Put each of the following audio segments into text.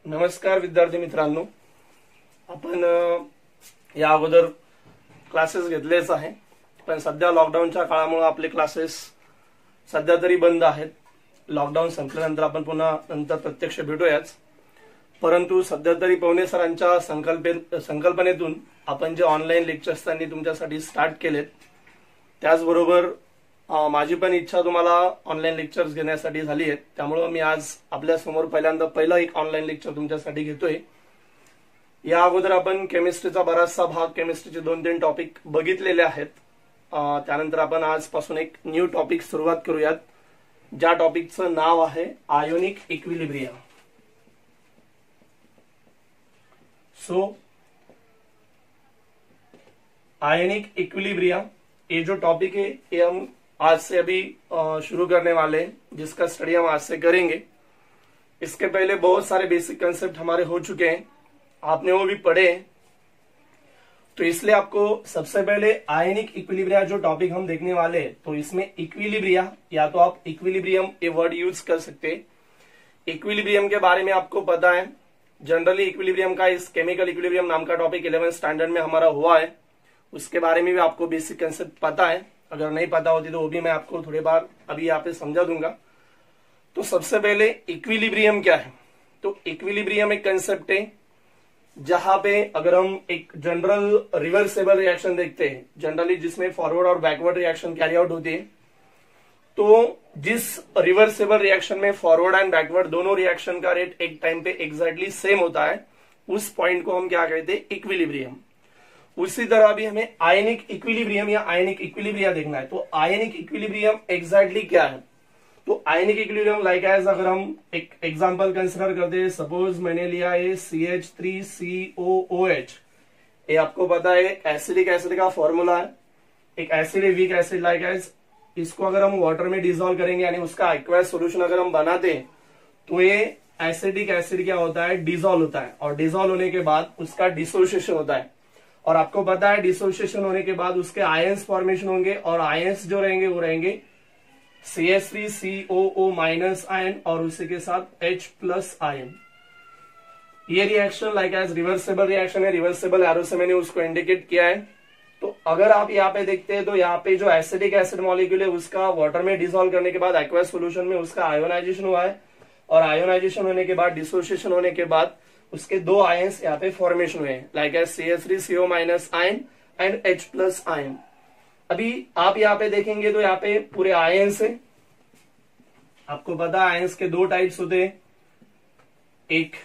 नमस्कार विद्यार्थी मित्रांनो, आपण या अगोदर क्लासेस घेतलेच आहे, पण सध्या लॉकडाऊनच्या काळामुळे आपले क्लासेस सध्या तरी बंद आहेत. लॉकडाऊन संपल्यानंतर आपण पुन्हा नंतर प्रत्यक्ष भेटूयाच. परंतु सध्या तरी पवने सरांच्या संकल्पनेतून आपण जे ऑनलाईन लेक्चर्स त्यांनी तुमच्यासाठी स्टार्ट केलेत, त्याचबरोबर माझी पण इच्छा तुम्हाला ऑनलाईन लेक्चर्स घेण्यासाठी झाली आहे. त्यामुळे मी आज आपल्या समोर पहिला एक ऑनलाईन लेक्चर तुमच्यासाठी घेतोय. या अगोदर आपण केमिस्ट्रीचा बराचसा भाग, केमिस्ट्रीचे 2-3 टॉपिक बघितलेले आहेत. त्यानंतर आपण आजपासून एक न्यू टॉपिक सुरुवात करूयात, ज्या टॉपिकचं नाव आहे आयोनिक इक्विलिब्रियम. सो आयोनिक इक्विलिब्रियम ये जो टॉपिक है ये हम आज से अभी शुरू करने वाले हैं, जिसका स्टडी हम आज से करेंगे. इसके पहले बहुत सारे बेसिक कंसेप्ट हमारे हो चुके हैं, आपने वो भी पढ़े हैं. तो इसलिए आपको सबसे पहले आयनिक इक्विलिब्रिया जो टॉपिक हम देखने वाले हैं, तो इसमें इक्विलिब्रिया या तो आप इक्विलिब्रियम ये वर्ड यूज कर सकते हैं. इक्विलिब्रियम के बारे में आपको पता है. जनरली इक्विलिब्रियम का इस केमिकल इक्विलिब्रियम नाम का टॉपिक 11th स्टैंडर्ड में हमारा हुआ है. उसके बारे में भी आपको बेसिक कंसेप्ट पता है. अगर नहीं पता होती तो वो भी मैं आपको थोड़ी बार अभी यहाँ पे समझा दूंगा. तो सबसे पहले इक्विलिब्रियम क्या है. तो इक्विलिब्रियम एक कंसेप्ट है जहां पे अगर हम एक जनरल रिवर्सेबल रिएक्शन देखते हैं, जनरली जिसमें फॉरवर्ड और बैकवर्ड रिएक्शन कैरी आउट होती है, तो जिस रिवर्सेबल रिएक्शन में फॉरवर्ड एंड बैकवर्ड दोनों रिएक्शन का रेट एक टाइम पे एग्जैक्टली सेम होता है, उस पॉइंट को हम क्या कहते हैं, इक्विलिब्रियम. उसी तरह भी हमें आयनिक इक्विलिब्रियम या आयनिक इक्विलिब्रिया देखना है. तो आयनिक इक्विलिब्रियम एग्जैक्टली क्या है. तो आयनिक इक्विलिब्रियम लाइक एज अगर हम एक एग्जांपल कंसिडर करते हैं, सपोज मैंने लिया है CH3COOH. ये आपको पता है एसिडिक एसिड का फॉर्मूला है. एक एसिड है वीक एसिड लाइक एज, इसको अगर हम वाटर में डिसॉल्व करेंगे यानी उसका एक्वायस सोल्यूशन अगर हम बनाते हैं, तो ये एसिडिक एसिड क्या होता है, डिसॉल्व होता है. और डिसॉल्व होने के बाद उसका डिसोसिएशन होता है. और आपको पता है डिसोसिएशन होने के बाद उसके आयंस फॉर्मेशन होंगे, और आयंस जो रहेंगे वो रहेंगे CH3COO माइनस आयन और उसी के साथ H+ आयन. ये reaction like as reversible reaction है. रिवर्सेबल एरो से मैंने उसको इंडिकेट किया है. तो अगर आप यहाँ पे देखते हैं तो यहाँ पे जो एसिडिक एसिड मॉलिक्यूल है उसका वाटर में डिसॉल्व करने के बाद एक्वस सोल्यूशन में उसका आयोनाइजेशन हुआ है, और आयोनाइजेशन होने के बाद डिसोसिएशन होने के बाद उसके 2 आयंस यहाँ पे फॉर्मेशन हुए हैं like as CH3CO minus ion and H+ ion. अभी आप यहाँ पे देखेंगे तो यहाँ पे पूरे आयंस है. आपको पता है आयंस के 2 टाइप्स होते हैं, एक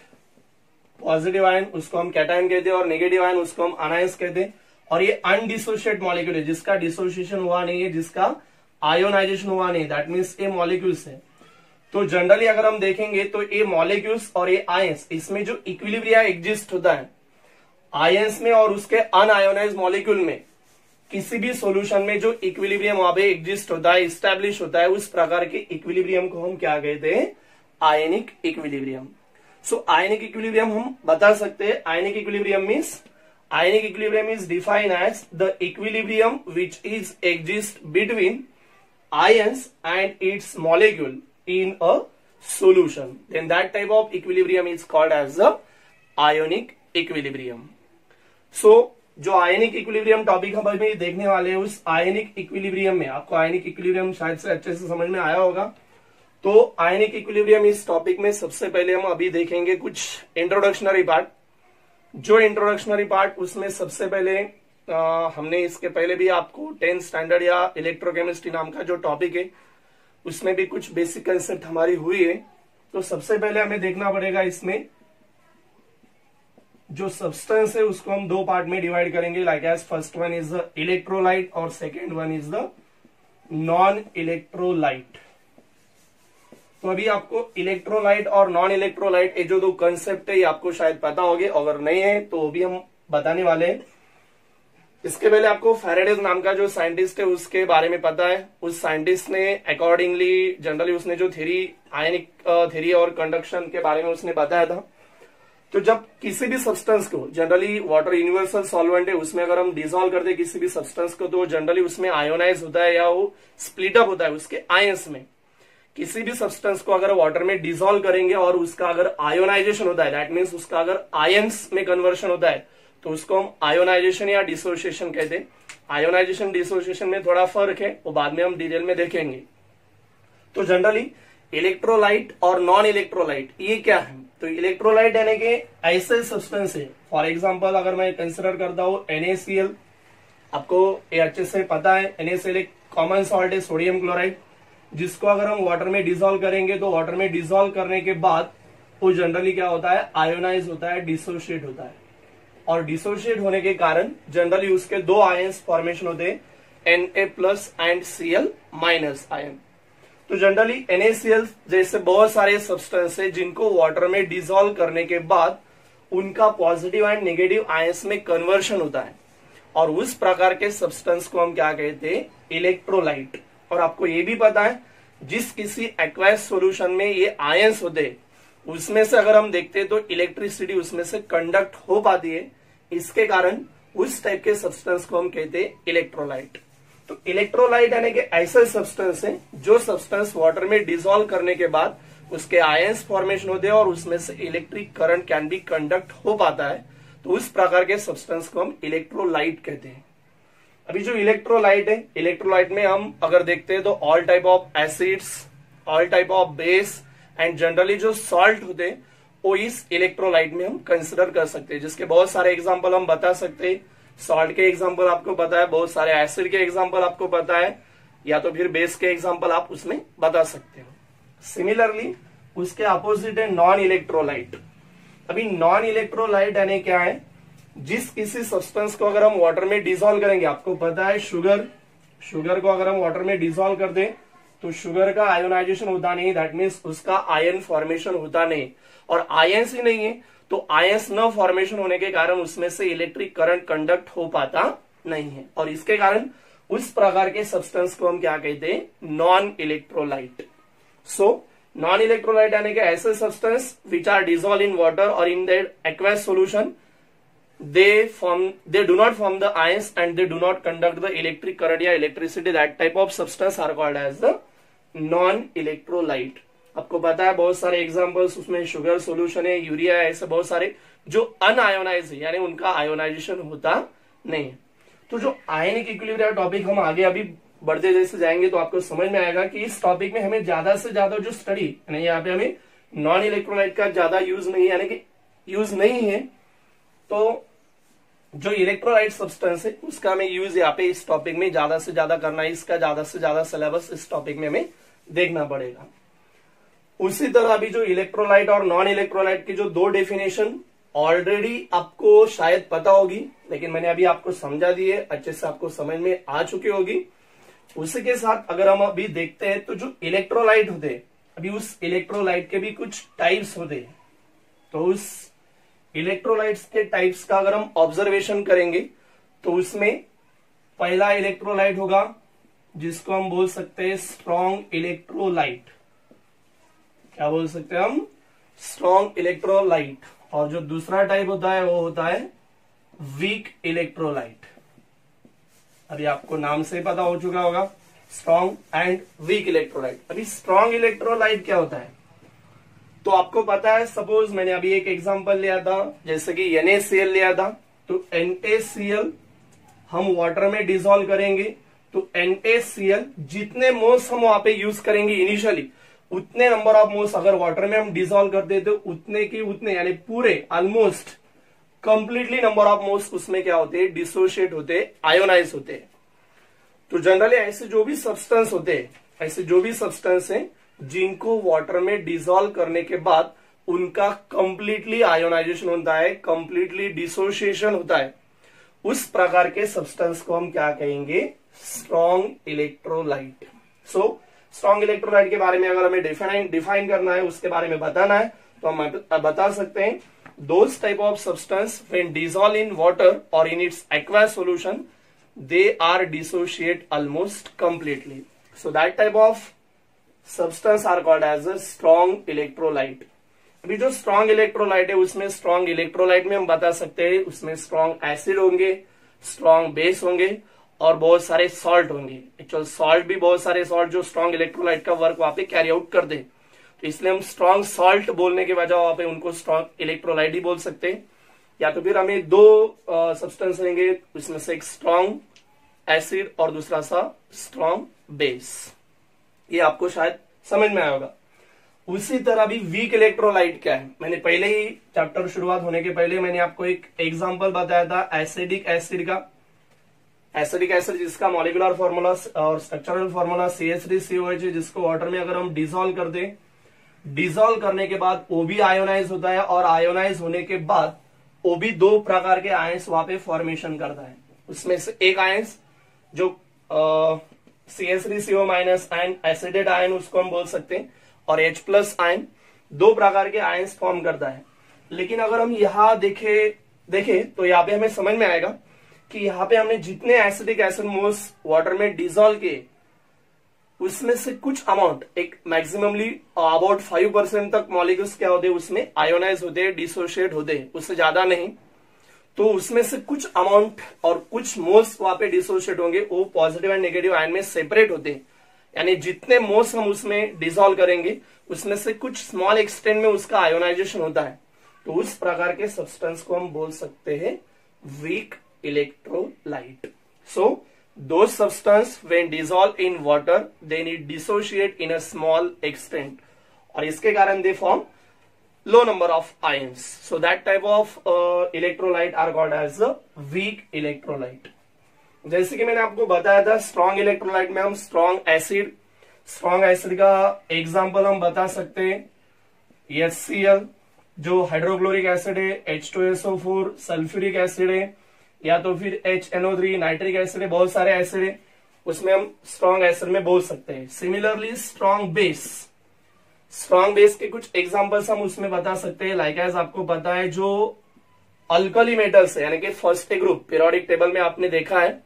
पॉजिटिव आयन उसको हम कैटायन कहते हैं और नेगेटिव आयन उसको हम अनायंस कहते हैं. और ये अनडिसोशिएट मॉलिक्यूल है जिसका डिसोसिएशन हुआ नहीं है, जिसका आयोनाइजेशन हुआ नहीं, दैट मीन्स ये मॉलिक्यूल्स है. तो जनरली अगर हम देखेंगे तो ये मॉलिक्यूल्स और ये आयंस, इसमें जो इक्विलिब्रिया एग्जिस्ट होता है आयंस में और उसके अनआयोनाइज्ड मॉलिक्यूल में, किसी भी सॉल्यूशन में जो इक्विलिब्रियम वहां पे एग्जिस्ट होता है, इस्टेब्लिश होता है, उस प्रकार के इक्विलिब्रियम को हम क्या कहते हैं, आयनिक इक्विलिब्रियम. सो आयनिक इक्विलिब्रियम हम बता सकते हैं. Ionic equilibrium is defined as the equilibrium which is exist between ions and its molecule in a solution. Then that type of equilibrium is called as the ionic equilibrium. So जो ionic equilibrium topic हम अभी देखने वाले हैं, उस ionic equilibrium में आपको ionic equilibrium शायद से अच्छे से समझ में आया होगा. तो आयनिक इक्विलिब्रियम इस टॉपिक में सबसे पहले हम अभी देखेंगे कुछ इंट्रोडक्शनरी पार्ट. जो इंट्रोडक्शनरी पार्ट उसमें सबसे पहले हमने इसके पहले भी आपको 10th स्टैंडर्ड या इलेक्ट्रोकेमिस्ट्री नाम का जो टॉपिक है उसमें भी कुछ बेसिक कंसेप्ट हमारी हुई है. तो सबसे पहले हमें देखना पड़ेगा इसमें जो सब्सटेंस है उसको हम 2 पार्ट में डिवाइड करेंगे like as first one is the electrolyte और second one is the non electrolyte. तो अभी आपको इलेक्ट्रोलाइट और नॉन इलेक्ट्रोलाइट ये जो 2 कंसेप्ट है ये आपको शायद पता होंगे, अगर नहीं है तो भी हम बताने वाले हैं. इसके पहले आपको फैराडे नाम का जो साइंटिस्ट है उसके बारे में पता है. उस साइंटिस्ट ने अकॉर्डिंगली जनरली उसने जो थ्योरी, आयनिक थ्योरी और कंडक्शन के बारे में उसने बताया था. तो जब किसी भी सब्सटेंस को, जनरली वाटर यूनिवर्सल सॉल्वेंट है, उसमें अगर हम डिसॉल्व करते हैं किसी भी सब्सटेंस को, तो जनरली उसमें आयोनाइज होता है या वो स्प्लिट अप होता है उसके आयंस में. किसी भी सब्सटेंस को अगर वाटर में डिसॉल्व करेंगे और उसका अगर आयोनाइजेशन होता है, दैट मीन्स उसका अगर आयंस में कन्वर्शन होता है, तो उसको हम आयोनाइजेशन या डिसोसिएशन कहते हैं। आयोनाइजेशन डिसोसिएशन में थोड़ा फर्क है, वो बाद में हम डिटेल में देखेंगे। तो जनरली इलेक्ट्रोलाइट और नॉन इलेक्ट्रोलाइट ये क्या है? तो इलेक्ट्रोलाइट यानी कि ऐसे सब्सटेंस है, फॉर एग्जांपल अगर मैं कंसिडर करता हूं NaCl, आपको ये अच्छे से पता है NaCl एक कॉमन सॉल्ट है, सोडियम क्लोराइड, जिसको अगर हम वाटर में डिसॉल्व करेंगे तो वाटर में डिसॉल्व करने के बाद वो जनरली क्या होता है, आयोनाइज होता है, डिसोशिएट होता है। और डिसोशिएट होने के कारण जनरली उसके दो आयंस फॉर्मेशन होते हैं, Na+ एंड Cl- आयन। तो जनरली NaCl जैसे बहुत सारे सब्सटेंस है जिनको वाटर में डिसॉल्व करने के बाद उनका पॉजिटिव एंड नेगेटिव आयंस में कन्वर्शन होता है, और उस प्रकार के सब्सटेंस को हम क्या कहते हैं, इलेक्ट्रोलाइट। और आपको ये भी पता है जिस किसी एक्वायस सॉल्यूशन में ये आयंस होते हैं उसमें से अगर हम देखते हैं तो इलेक्ट्रिसिटी उसमें से कंडक्ट हो पाती है, इसके कारण उस टाइप के सब्सटेंस को हम कहते हैं इलेक्ट्रोलाइट। तो इलेक्ट्रोलाइट यानी कि ऐसे सब्सटेंस है जो सब्सटेंस वाटर में डिसॉल्व करने के बाद उसके आयंस फॉर्मेशन होते हैं और उसमें से electric current can be conduct हो पाता है, तो उस प्रकार के सब्सटेंस को हम इलेक्ट्रोलाइट कहते हैं। अभी जो इलेक्ट्रोलाइट है, इलेक्ट्रोलाइट में हम अगर देखते हैं तो all type of acids, all type of base and generally जो सॉल्ट होते हैं वो इस इलेक्ट्रोलाइट में हम कंसिडर कर सकते हैं, जिसके बहुत सारे एग्जांपल हम बता सकते हैं। सॉल्ट के एग्जांपल आपको पता है, बहुत सारे एसिड के एग्जांपल आपको पता है, या तो फिर बेस के एग्जांपल आप उसमें बता सकते हो। सिमिलरली उसके अपोजिट है नॉन इलेक्ट्रोलाइट। अभी नॉन इलेक्ट्रोलाइट यानी क्या है, जिस किसी सब्सटेंस को अगर हम वाटर में डिसॉल्व करेंगे, आपको पता है शुगर को अगर हम वाटर में डिसॉल्व कर दें तो शुगर का आयोनाइजेशन होता नहीं, दैट मीन्स उसका आयन फॉर्मेशन होता नहीं, और आयंस ही नहीं है तो आयंस न फॉर्मेशन होने के कारण उसमें से इलेक्ट्रिक करंट कंडक्ट हो पाता नहीं है, और इसके कारण उस प्रकार के सब्सटेंस को हम क्या कहते हैं, non electrolyte. So non electrolyte यानी कि ऐसे substance which are dissolve in water और in there aqueous solution, they do not form the ions and they do not conduct the electric current या electricity, that type of substance are called as the non-electrolyte। आपको पता है बहुत सारे examples उसमें sugar solution है, urea है, ऐसे बहुत सारे जो अनआयोनाइज है यानी उनका आयोनाइजेशन होता नहीं है। तो जो आयनिक इक्विलिब्रियम टॉपिक हम आगे अभी बढ़ते जैसे जाएंगे तो आपको समझ में आएगा कि इस टॉपिक में हमें ज्यादा से ज्यादा जो स्टडी यानी यहाँ पे हमें नॉन इलेक्ट्रोलाइट का ज्यादा यूज नहीं यानी कि यूज नहीं है, तो जो इलेक्ट्रोलाइट सब्सटेंस है उसका हमें यूज यहाँ पे इस टॉपिक में ज्यादा से ज्यादा करना है, इसका ज्यादा से ज्यादा सिलेबस इस टॉपिक में हमें देखना पड़ेगा। उसी तरह अभी जो इलेक्ट्रोलाइट और नॉन इलेक्ट्रोलाइट की जो दो डेफिनेशन ऑलरेडी आपको शायद पता होगी, लेकिन मैंने अभी आपको समझा दी है, अच्छे से आपको समझ में आ चुकी होगी। उसी के साथ अगर हम अभी देखते हैं तो जो इलेक्ट्रोलाइट होते हैं, अभी उस इलेक्ट्रोलाइट के भी कुछ टाइप्स होते हैं, तो उस इलेक्ट्रोलाइट्स के टाइप्स का अगर हम ऑब्जर्वेशन करेंगे तो उसमें पहला इलेक्ट्रोलाइट होगा जिसको हम बोल सकते हैं स्ट्रॉन्ग इलेक्ट्रोलाइट। क्या बोल सकते हैं हम, स्ट्रॉन्ग इलेक्ट्रोलाइट। और जो दूसरा टाइप होता है वो होता है वीक इलेक्ट्रोलाइट। अभी आपको नाम से पता हो चुका होगा, स्ट्रॉन्ग एंड वीक इलेक्ट्रोलाइट। अभी स्ट्रॉन्ग इलेक्ट्रोलाइट क्या होता है, तो आपको पता है, सपोज मैंने अभी एक एग्जांपल लिया था जैसे कि NaCl लिया था, तो NaCl हम वाटर में डिसॉल्व करेंगे तो NaCl जितने मोल्स हम वहां पे यूज करेंगे इनिशियली, उतने नंबर ऑफ मोल्स अगर वाटर में हम डिसॉल्व कर देते तो उतने की उतने यानी पूरे almost completely number of moles उसमें क्या होते हैं, डिसोशिएट होते हैं, आयोनाइज होते हैं। तो जनरली ऐसे जो भी सब्सटेंस होते हैं, ऐसे जो भी सब्सटेंस है जिनको वाटर में डिसॉल्व करने के बाद उनका कंप्लीटली आयोनाइजेशन होता है, कंप्लीटली डिसोसिएशन होता है, उस प्रकार के सब्सटेंस को हम क्या कहेंगे, strong electrolyte. So strong electrolyte के बारे में अगर हमें डिफाइन करना है, उसके बारे में बताना है, तो हम बता सकते हैं those type of substance when dissolve in water और in its aqueous solution they are dissociate almost completely. So that type of substance are called as a strong electrolyte. अभी जो स्ट्रॉन्ग इलेक्ट्रोलाइट है उसमें स्ट्रॉन्ग इलेक्ट्रोलाइट में हम बता सकते हैं उसमें स्ट्रॉन्ग एसिड होंगे, स्ट्रॉन्ग बेस होंगे और बहुत सारे सॉल्ट होंगे। एक्चुअल सॉल्ट भी बहुत सारे सॉल्ट जो स्ट्रॉन्ग इलेक्ट्रोलाइट का वर्क वहां पे कैरी आउट कर दे, तो इसलिए हम स्ट्रॉन्ग सॉल्ट बोलने के बजाय वहां पे उनको स्ट्रॉन्ग इलेक्ट्रोलाइट ही बोल सकते हैं। या तो फिर हमें दो सब्सटेंस लेंगे, उसमें से एक स्ट्रॉन्ग एसिड और दूसरा सा स्ट्रॉन्ग बेस। ये आपको शायद समझ में आया होगा। उसी तरह भी वीक इलेक्ट्रोलाइट क्या है, मैंने पहले ही चैप्टर शुरुआत होने के पहले मैंने आपको एक एग्जांपल बताया था एसिडिक एसिड का। एसिडिक एसिड जिसका मॉलिक्यूलर फॉर्मूला और स्ट्रक्चरल फॉर्मूला CH3COH है, जिसको वाटर में अगर हम डिसॉल्व कर दें, डिसॉल्व करने के बाद वो भी आयोनाइज होता है और आयोनाइज होने के बाद वो भी दो प्रकार के आयंस वहां पे फॉर्मेशन करता है। उसमें से एक आयंस जो CH3CO- आयन एसिडेट आयन उसको हम बोल सकते हैं, और H+ आयन, दो प्रकार के आयंस फॉर्म करता है। लेकिन अगर हम यहाँ देखें तो यहाँ पे हमें समझ में आएगा कि यहाँ पे हमने जितने एसिडिक एसिड मोल्स वाटर में डिसॉल्व किए उसमें से कुछ अमाउंट, एक मैक्सिममली अबाउट 5% तक मॉलिक्यूल्स क्या होते हैं उसमें आयोनाइज होते हैं, डिसोशिएट होते हैं, उससे ज्यादा नहीं। तो उसमें से कुछ अमाउंट और कुछ मोल्स वहां पे डिसोशिएट होंगे, वो पॉजिटिव एंड नेगेटिव आयन में सेपरेट होते हैं। यानी जितने मोल्स हम उसमें डिसॉल्व करेंगे उसमें से कुछ स्मॉल एक्सटेंट में उसका आयोनाइजेशन होता है। तो उस प्रकार के सब्सटेंस को हम बोल सकते हैं weak electrolyte. So those substance when dissolved in water they need dissociate in a small extent, और इसके कारण they form low number of ions. So that type of electrolyte are called as the weak electrolyte. जैसे कि मैंने आपको बताया था strong electrolyte में हम स्ट्रॉन्ग एसिड का एग्जांपल हम बता सकते हैं HCl जो हाइड्रोक्लोरिक एसिड है, H2SO4 सल्फ्यूरिक एसिड है, या तो फिर HNO3 नाइट्रिक एसिड है, बहुत सारे एसिड है, उसमें हम स्ट्रॉन्ग एसिड में बोल सकते हैं। सिमिलरली स्ट्रॉन्ग बेस के कुछ एग्जांपल्स हम उसमें बता सकते हैं। लाइक एज आपको पता है जो अल्कली मेटल्स है, यानी कि first A group periodic table में आपने देखा है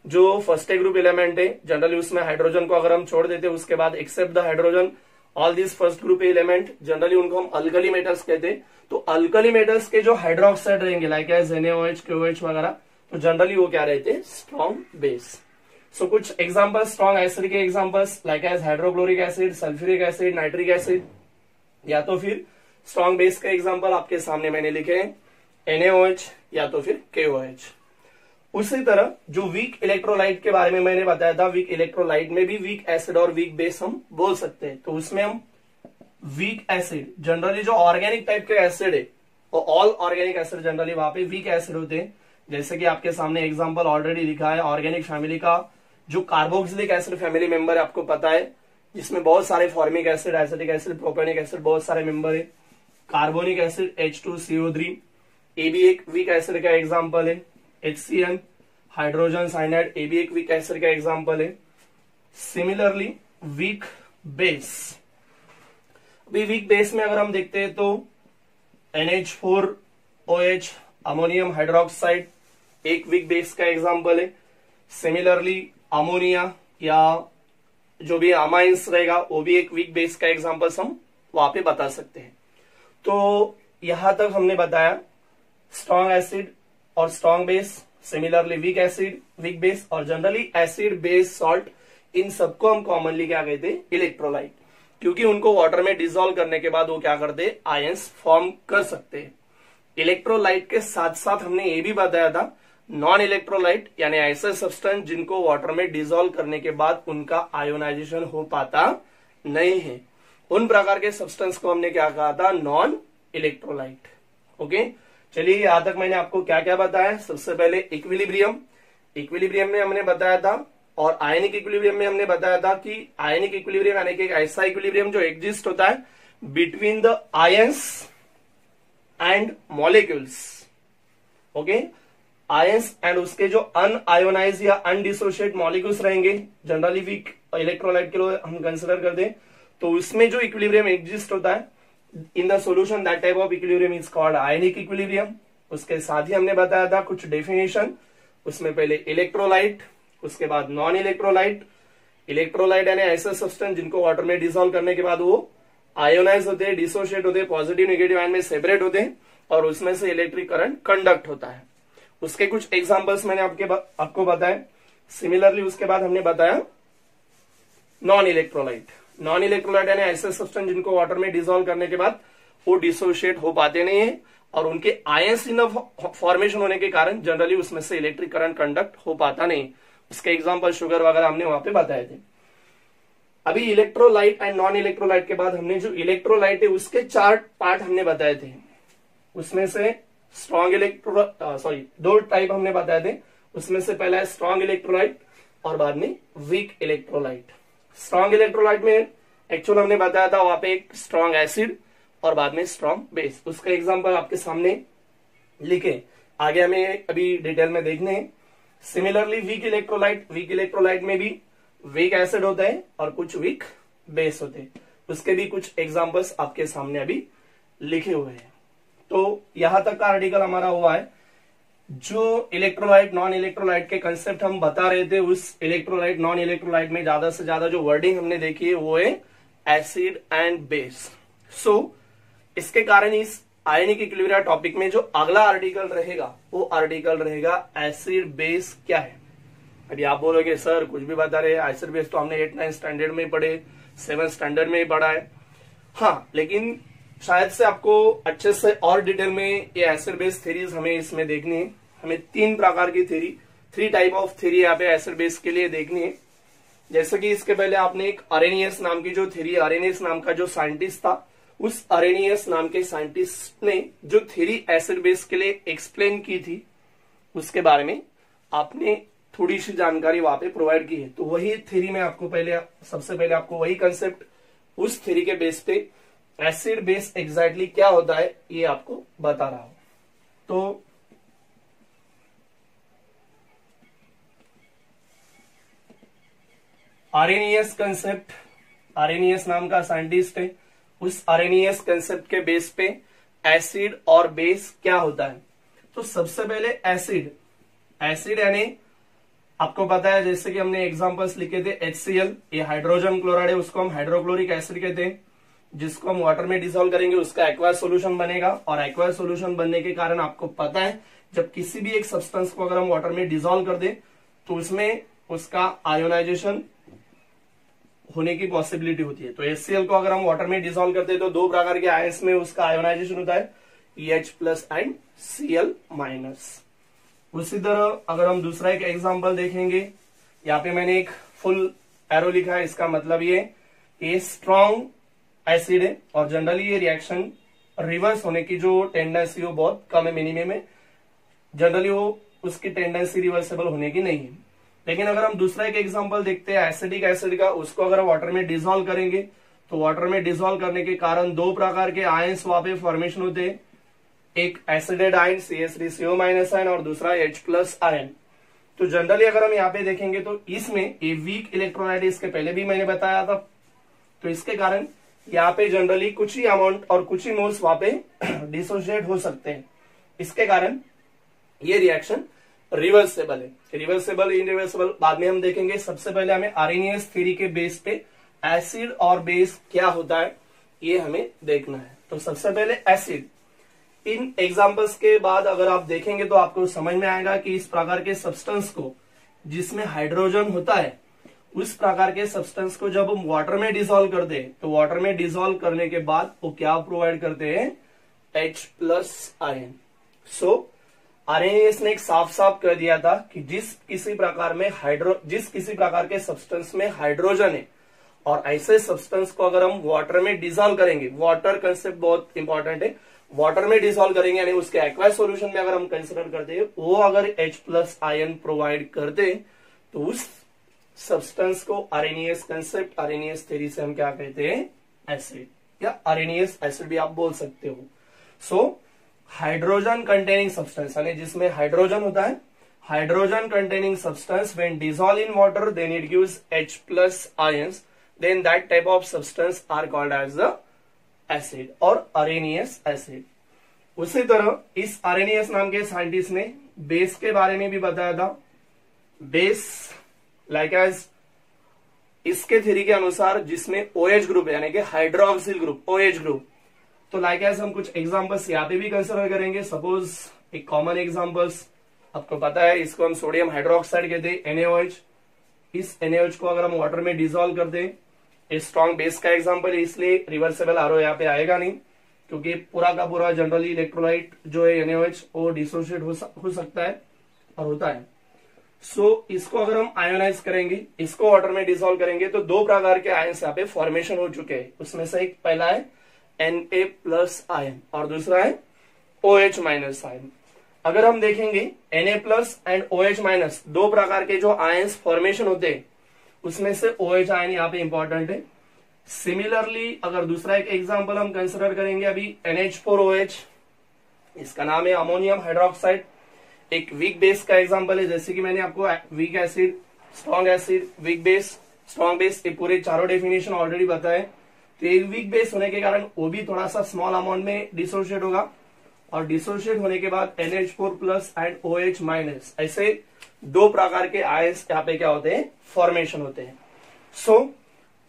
जो फर्स्ट ए ग्रुप एलिमेंट है, जनरली उसमें हाइड्रोजन को अगर हम छोड़ देते हैं उसके बाद except the hydrogen all this first group element, generally उनको हम अल्कली मेटल्स कहते हैं। तो अल्कली मेटल्स के जो हाइड्रोक्साइड रहेंगे लाइक एज NaOH, KOH वगैरह, तो जनरली वो क्या रहते हैं स्ट्रॉन्ग बेस। सो कुछ एग्जांपल्स स्ट्रॉन्ग एसिड के examples like as hydrochloric acid, sulphuric acid, nitric acid, या तो फिर स्ट्रॉन्ग बेस का एग्जांपल आपके सामने मैंने लिखे हैं NaOH या तो फिर KOH। उसी तरह जो वीक इलेक्ट्रोलाइट के बारे में मैंने बताया था, वीक इलेक्ट्रोलाइट में भी वीक एसिड और वीक बेस हम बोल सकते हैं। तो उसमें हम वीक एसिड, जनरली जो ऑर्गेनिक टाइप के एसिड है वो ऑल ऑर्गेनिक एसिड जनरली वहां पे वीक एसिड होते हैं। जैसे कि आपके सामने एग्जांपल ऑलरेडी लिखा है ऑर्गेनिक फैमिली का जो कार्बोक्सिलिक एसिड फैमिली मेंबर है, आपको पता है जिसमें बहुत सारे formic acid, acetic acid, propanoic acid, बहुत सारे मेंबर है। कार्बोनिक एसिड H2CO3, ये भी एक वीक एसिड का एग्जांपल है। HCl हाइड्रोजन साइनाइड, ये भी एक वीक एसिड का एग्जांपल है। सिमिलरली वीक बेस, अभी वीक बेस में अगर हम देखते हैं तो NH4OH अमोनियम हाइड्रोक्साइड एक वीक बेस का एग्जांपल है। सिमिलरली अमोनिया या जो भी अमाइंस रहेगा वो भी एक वीक बेस का एग्जांपल हम वहां पे बता सकते हैं। तो यहां तक हमने बताया स्ट्रॉन्ग एसिड और strong base, similarly weak acid, weak base, और जनरली एसिड, बेस, सॉल्ट, इन सबको हम कॉमनली क्या कहते हैं इलेक्ट्रोलाइट, क्योंकि उनको वाटर में डिसॉल्व करने के बाद वो क्या करते हैं आयंस फॉर्म कर सकते हैं। इलेक्ट्रोलाइट के साथ साथ हमने ये भी बताया था नॉन इलेक्ट्रोलाइट यानी ऐसे सब्सटेंस जिनको वाटर में डिसॉल्व करने के बाद उनका आयोनाइजेशन हो पाता नहीं है, उन प्रकार के सब्सटेंस को हमने क्या कहा था नॉन इलेक्ट्रोलाइट। ओके, चलिए यहां तक मैंने आपको क्या क्या बताया। सबसे पहले इक्विलिब्रियम में हमने बताया था, और आयनिक इक्विलिब्रियम में हमने बताया था कि आयनिक इक्विलिब्रियम यानी कि ऐसा इक्विलिब्रियम जो एग्जिस्ट होता है between the ions and molecules. Okay, ions and उसके जो अनआयोनाइज या अनडिसोशिएट मॉलिक्यूल्स रहेंगे, जनरली वीक इलेक्ट्रोलाइट के लिए हम कंसिडर कर दें, तो उसमें जो इक्विलिब्रियम एग्जिस्ट होता है in the solution, that type of equilibrium is called ionic equilibrium. उसके साथ ही हमने बताया था कुछ डेफिनेशन, उसमें पहले इलेक्ट्रोलाइट, उसके बाद नॉन इलेक्ट्रोलाइट। इलेक्ट्रोलाइट यानी ऐसे सब्सटेंस जिनको वाटर में डिसॉल्व करने के बाद वो आयोनाइज होते हैं, डिसोशिएट होते हैं, पॉजिटिव नेगेटिव आयन में सेपरेट होते हैं, और उसमें से इलेक्ट्रिक करंट कंडक्ट होता है। उसके कुछ एग्जांपल्स मैंने आपको बताए, सिमिलरली उसके बाद हमने बताया नॉन इलेक्ट्रोलाइट। नॉन इलेक्ट्रोलाइट यानी ऐसे सब्सटेंस जिनको वाटर में डिसॉल्व करने के बाद वो डिसोशिएट हो पाते नहीं है और उनके आयंस इन फॉर्मेशन होने के कारण जनरली उसमें से इलेक्ट्रिक करंट कंडक्ट हो पाता नहीं। उसके एग्जांपल शुगर वगैरह हमने वहां पे बताए थे। अभी इलेक्ट्रोलाइट एंड नॉन इलेक्ट्रोलाइट के बाद हमने जो इलेक्ट्रोलाइट है उसके 4 पार्ट हमने बताए थे। उसमें से दो टाइप हमने बताए थे। उसमें से पहला है स्ट्रॉन्ग इलेक्ट्रोलाइट और बाद में वीक इलेक्ट्रोलाइट। स्ट्रॉन्ग इलेक्ट्रोलाइट में एक्चुअल हमने बताया था वहां पे एक स्ट्रॉन्ग एसिड और बाद में स्ट्रॉन्ग बेस। उसका एग्जांपल आपके सामने लिखे, आगे हमें अभी डिटेल में देखने हैं। सिमिलरली वीक इलेक्ट्रोलाइट में भी वीक एसिड होता है और कुछ वीक बेस होते हैं। उसके भी कुछ एग्जांपल्स आपके सामने अभी लिखे हुए हैं। तो यहां तक का आर्टिकल हमारा हुआ है। जो इलेक्ट्रोलाइट नॉन इलेक्ट्रोलाइट के कंसेप्ट हम बता रहे थे, उस इलेक्ट्रोलाइट नॉन इलेक्ट्रोलाइट में ज्यादा से ज्यादा जो वर्डिंग हमने देखी है वो है एसिड एंड बेस। सो इसके कारण इस आयनिक इक्विलिब्रियम टॉपिक में जो अगला आर्टिकल रहेगा वो आर्टिकल रहेगा एसिड बेस क्या है। अभी आप बोलोगे सर कुछ भी बता रहे हैं, एसिड बेस तो हमने 8-9 स्टैंडर्ड में पढ़े, 7 स्टैंडर्ड में ही पढ़ा है। हाँ, लेकिन शायद से आपको अच्छे से और डिटेल में ये एसिड बेस थ्योरीज हमें इसमें देखनी है। हमें 3 प्रकार की थ्योरी, 3 टाइप ऑफ थ्योरी यहाँ पे एसिड बेस के लिए देखनी है। जैसे कि इसके पहले आपने एक अरेनियस नाम की जो थ्योरी, अरेनियस नाम का जो साइंटिस्ट था, उस अरेनियस नाम के साइंटिस्ट ने जो थ्योरी एसिड बेस के लिए एक्सप्लेन की थी उसके बारे में आपने थोड़ी सी जानकारी वहां पे प्रोवाइड की है। तो वही थ्योरी में आपको सबसे पहले आपको वही कंसेप्ट, उस थ्योरी के बेस पे एसिड बेस एग्जैक्टली क्या होता है ये आपको बता रहा हूं। तो अरेनियस कंसेप्ट, अरेनियस नाम का साइंटिस्ट है, उस अरेनियस कंसेप्ट के बेस पे एसिड और बेस क्या होता है। तो सबसे पहले एसिड यानी आपको पता है, जैसे कि हमने एग्जांपल्स लिखे थे HCl, ये हाइड्रोजन क्लोराइड है, उसको हम हाइड्रोक्लोरिक एसिड कहते हैं। जिसको हम वाटर में डिसॉल्व करेंगे उसका एक्वायस सॉल्यूशन बनेगा और एक्वायस सॉल्यूशन बनने के कारण आपको पता है जब किसी भी एक सब्सटेंस को अगर हम वाटर में डिसॉल्व कर दें तो उसमें उसका आयोनाइजेशन होने की पॉसिबिलिटी होती है। तो HCl को अगर हम वाटर में डिसॉल्व करते हैं तो 2 प्रकार के आयंस में उसका आयोनाइजेशन होता है, EH+ एंड Cl-। उसी तरह अगर हम दूसरा एक एग्जांपल देखेंगे, यहाँ पे मैंने एक फुल एरो लिखा है, इसका मतलब ये स्ट्रॉन्ग एसिड है और जनरली ये रिएक्शन रिवर्स होने की जो टेंडेंसी वो बहुत कम है, मिनिमम है। जनरली वो उसकी टेंडेंसी रिवर्सेबल होने की नहीं है। लेकिन अगर हम दूसरा एक एग्जांपल देखते हैं एसिडिक एसिड का, उसको अगर वाटर में डिसॉल्व करेंगे तो वाटर में डिसॉल्व करने के कारण 2 प्रकार के आयंस वहां पे फॉर्मेशन होते हैं, एक एसिडेड आयन CH3CO- आयन और दूसरा H+ आयन। तो जनरली अगर हम यहाँ पे देखेंगे तो इसमें ये वीक इलेक्ट्रोलाइट, इसके पहले भी मैंने बताया था। तो इसके कारण यहाँ पे जनरली कुछ ही अमाउंट और कुछ ही मोल्स वहां पे डिसोशिएट हो सकते हैं। इसके कारण ये रिएक्शन रिवर्सेबल है। रिवर्सेबल इनरिवर्सेबल बाद में हम देखेंगे। सबसे पहले हमें आरेनियस थ्योरी के बेस पे एसिड और बेस क्या होता है ये हमें देखना है। तो सबसे पहले एसिड, इन एग्जांपल्स के बाद अगर आप देखेंगे तो आपको समझ में आएगा कि इस प्रकार के सब्सटेंस को जिसमें हाइड्रोजन होता है, उस प्रकार के सब्सटेंस को जब हम वाटर में डिसॉल्व कर दे तो वाटर में डिसॉल्व करने के बाद वो क्या प्रोवाइड करते हैं, H+ आयन। सो आरेनियस ने एक साफ साफ कर दिया था कि जिस किसी प्रकार के सब्सटेंस में हाइड्रोजन है और ऐसे सब्सटेंस को अगर हम वाटर में डिसॉल्व करेंगे, वाटर कंसेप्ट बहुत इंपॉर्टेंट है, वाटर में डिसॉल्व करेंगे यानी उसके एक्वायस सॉल्यूशन में अगर हम कंसिडर करते हैं वो अगर H+ आयन प्रोवाइड करते तो उस सब्सटेंस को अरेनियस कंसेप्ट, अरेनियस थ्योरी से हम क्या कहते हैं, एसिड या अरेनियस एसिड भी आप बोल सकते हो। सो हाइड्रोजन कंटेनिंग सब्सटेंस यानी जिसमें हाइड्रोजन होता है, hydrogen containing substance when dissolve in water then it gives H+ ions, then that type of substance are called as the acid और अरेनियस एसिड। उसी तरह इस अरेनियस नाम के साइंटिस्ट ने बेस के बारे में भी बताया था। बेस लाइक एज इसके थ्योरी के अनुसार जिसमें OH ग्रुप यानी कि हाइड्रोक्सिल ग्रुप, OH ग्रुप, तो लाइक एज हम कुछ एग्जांपल्स यहाँ पे भी कंसिडर करेंगे। सपोज एक कॉमन एग्जांपल्स आपको पता है इसको हम सोडियम हाइड्रोक्साइड कहते हैं, NaOH। इस NaOH को अगर हम वाटर में डिसॉल्व कर दें, स्ट्रॉन्ग बेस का एग्जांपल है, इसलिए रिवर्सेबल आरओ यहाँ पे आएगा नहीं, क्योंकि पूरा का पूरा जनरली इलेक्ट्रोलाइट जो है NaOH वो डिसोशिएट हो सकता है और होता है। सो इसको अगर हम आयोनाइज करेंगे, इसको वाटर में डिसॉल्व करेंगे, तो दो प्रकार के आयन्स यहाँ पे फॉर्मेशन हो चुके हैं। उसमें से एक पहला है Na+ आयन और दूसरा है OH- आयन। अगर हम देखेंगे Na+ एंड OH- दो प्रकार के जो आयन्स फॉर्मेशन होते हैं, उसमें से OH आयन यहाँ पे इंपॉर्टेंट है। सिमिलरली अगर दूसरा एक एग्जांपल हम कंसिडर करेंगे अभी NH4OH, इसका नाम है अमोनियम हाइड्रोक्साइड, एक वीक बेस का एग्जांपल है। जैसे कि मैंने आपको weak acid, strong acid, weak base, strong base, ये पूरे चारों डेफिनेशन ऑलरेडी बताए। तो एक वीक बेस होने के कारण वो भी थोड़ा सा स्मॉल अमाउंट में डिसोशिएट होगा, और डिसोशिएट होने के बाद NH4+ एंड OH-, ऐसे दो प्रकार के आयंस यहाँ पे क्या होते हैं, फॉर्मेशन होते हैं। सो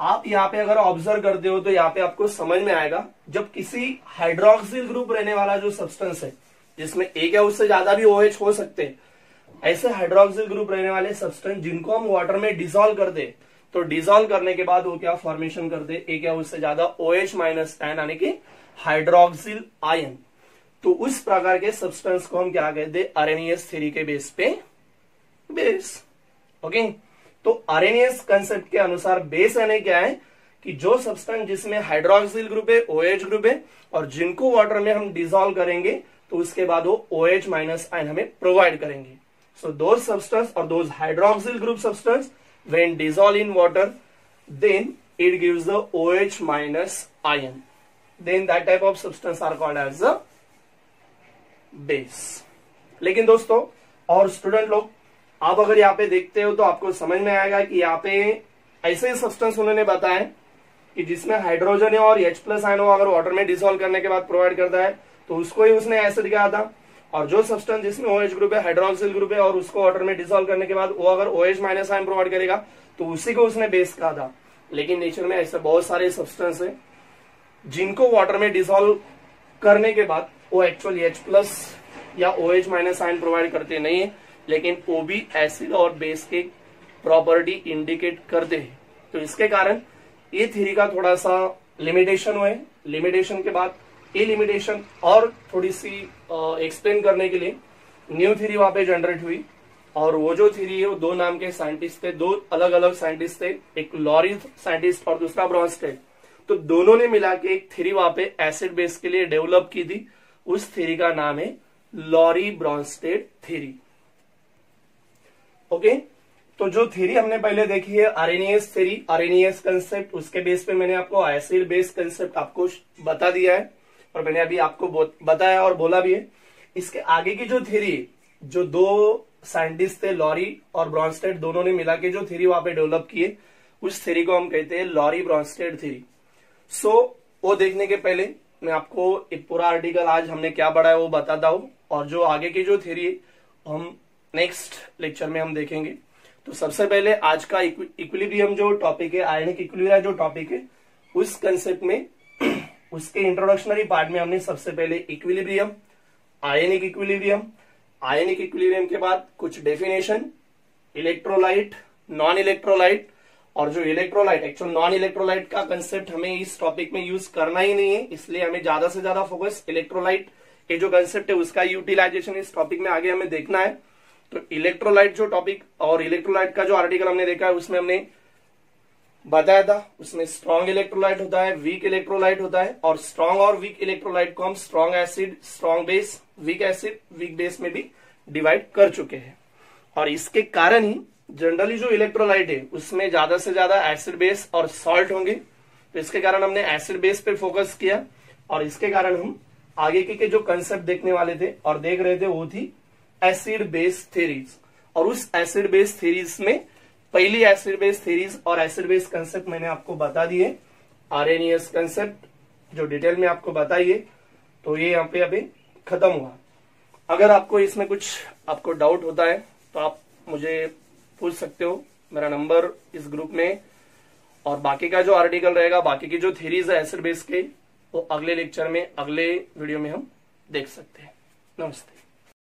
आप यहाँ पे अगर ऑब्जर्व करते हो तो यहाँ पे आपको समझ में आएगा, जब किसी हाइड्रोक्सिल ग्रुप रहने वाला जो सब्सटेंस है, जिसमें एक या उससे ज्यादा भी OH हो सकते हैं, ऐसे हाइड्रोक्सिल ग्रुप रहने वाले सब्सटेंस जिनको हम वाटर में डिसॉल्व कर दे, तो डिसॉल्व करने के बाद वो क्या फॉर्मेशन कर दे, एक या उससे ज्यादा OH- आयन, यानी कि हाइड्रोक्सिल आयन। तो उस प्रकार के सब्सटेंस को हम क्या कहते हैं, आरएनएस थ्योरी के बेस पे बेस। ओके, तो आरएनएस कंसेप्ट के अनुसार बेस यानी क्या है कि जो सब्सटेंस जिसमें हाइड्रोक्सिल ग्रुप है, OH ग्रुप है, और जिनको वाटर में हम डिसॉल्व करेंगे तो उसके बाद वो OH- आयन हमें प्रोवाइड करेंगे। सो दोज सब्सटेंस और those hydroxyl group substance when dissolve in water, then it gives the OH- ion, then that type of substance are called as a base। लेकिन दोस्तों और स्टूडेंट लोग, आप अगर यहाँ पे देखते हो तो आपको समझ में आएगा कि यहाँ पे ऐसे सब्सटेंस उन्होंने बताया कि जिसमें हाइड्रोजन है और H+ आयन हो, अगर वाटर में डिसॉल्व करने के बाद प्रोवाइड करता है तो उसको ही उसने एसिड कहा था। और जो सब्सटेंस जिसमें OH ग्रुप है, हाइड्रोक्सिल ग्रुप है, और उसको वाटर में डिसॉल्व करने के बाद वो अगर OH- आयन प्रोवाइड करेगा तो उसी को उसने बेस कहा था। लेकिन नेचर में ऐसे बहुत सारे सब्सटेंस है जिनको वाटर में डिसॉल्व करने के बाद वो एक्चुअली H+ या OH- आयन प्रोवाइड करते नहीं है, लेकिन वो भी एसिड और बेस के प्रॉपर्टी इंडिकेट करते हैं। तो इसके कारण ये थ्योरी का थोड़ा सा लिमिटेशन हुए। लिमिटेशन के बाद ये लिमिटेशन और थोड़ी सी एक्सप्लेन करने के लिए न्यू थ्योरी वहां पे जनरेट हुई, और वो जो थ्योरी है वो दो नाम के साइंटिस्ट थे, दो अलग अलग साइंटिस्ट थे, एक लॉरी साइंटिस्ट और दूसरा ब्रॉन्स्टेड। तो दोनों ने मिला के एक थ्योरी वहां पे एसिड बेस के लिए डेवलप की थी। उस थ्योरी का नाम है लॉरी ब्रॉन्स्टेड थ्योरी। ओके, तो जो थ्योरी हमने पहले देखी है आरएनएस थ्योरी, आरएनएस कंसेप्ट, उसके बेस पे मैंने आपको एसिड बेस कंसेप्ट आपको बता दिया है, और मैंने अभी आपको बताया और बोला भी है। इसके आगे की जो थ्योरी है, जो दो साइंटिस्ट थे लॉरी और ब्रॉन्स्टेड, दोनों ने मिला के जो थ्योरी वहां पे डेवलप की है, उस थ्योरी को हम कहते हैं लॉरी ब्रॉन्स्टेड थ्योरी। सो वो देखने के पहले मैं आपको एक पूरा आर्टिकल आज हमने क्या पढ़ा है वो बताता हूँ, और जो आगे की जो थ्योरी है हम नेक्स्ट लेक्चर में हम देखेंगे। तो सबसे पहले आज का इक्विलिब्रियम जो टॉपिक है, आयनिक इक्विलिब्रियम जो टॉपिक है, उस कंसेप्ट में उसके इंट्रोडक्शनरी पार्ट में हमने सबसे पहले equilibrium, ionic equilibrium, ionic equilibrium के बाद कुछ डेफिनेशन, इलेक्ट्रोलाइट, नॉन इलेक्ट्रोलाइट, और जो इलेक्ट्रोलाइट, एक्चुअल नॉन इलेक्ट्रोलाइट का कंसेप्ट हमें इस टॉपिक में यूज करना ही नहीं है, इसलिए हमें ज्यादा से ज्यादा फोकस इलेक्ट्रोलाइट के जो कंसेप्ट है उसका यूटिलाइजेशन इस टॉपिक में आगे हमें देखना है। तो इलेक्ट्रोलाइट जो टॉपिक और इलेक्ट्रोलाइट का जो आर्टिकल हमने देखा है उसमें हमने बताया था, उसमें स्ट्रॉन्ग इलेक्ट्रोलाइट होता है, वीक इलेक्ट्रोलाइट होता है, और स्ट्रॉन्ग और वीक इलेक्ट्रोलाइट को हम strong acid, strong base, weak acid, weak base में भी डिवाइड कर चुके हैं। और इसके कारण ही जनरली जो इलेक्ट्रोलाइट है उसमें ज्यादा से ज्यादा एसिड बेस और सॉल्ट होंगे। तो इसके कारण हमने एसिड बेस पे फोकस किया, और इसके कारण हम आगे के जो कंसेप्ट देखने वाले थे और देख रहे थे वो थी एसिड बेस थ्योरीज। और उस एसिड बेस थ्योरीज में पहली एसिड बेस थ्योरीज और एसिड बेस कंसेप्ट मैंने आपको बता दिए, आरएनएस कंसेप्ट जो डिटेल में आपको बताइए। तो ये यहाँ पे अभी खत्म हुआ। अगर आपको इसमें कुछ आपको डाउट होता है तो आप मुझे पूछ सकते हो, मेरा नंबर इस ग्रुप में, और बाकी का जो आर्टिकल रहेगा, बाकी की जो थ्योरीज है एसिड बेस के, वो अगले लेक्चर में, अगले वीडियो में हम देख सकते हैं। नमस्ते।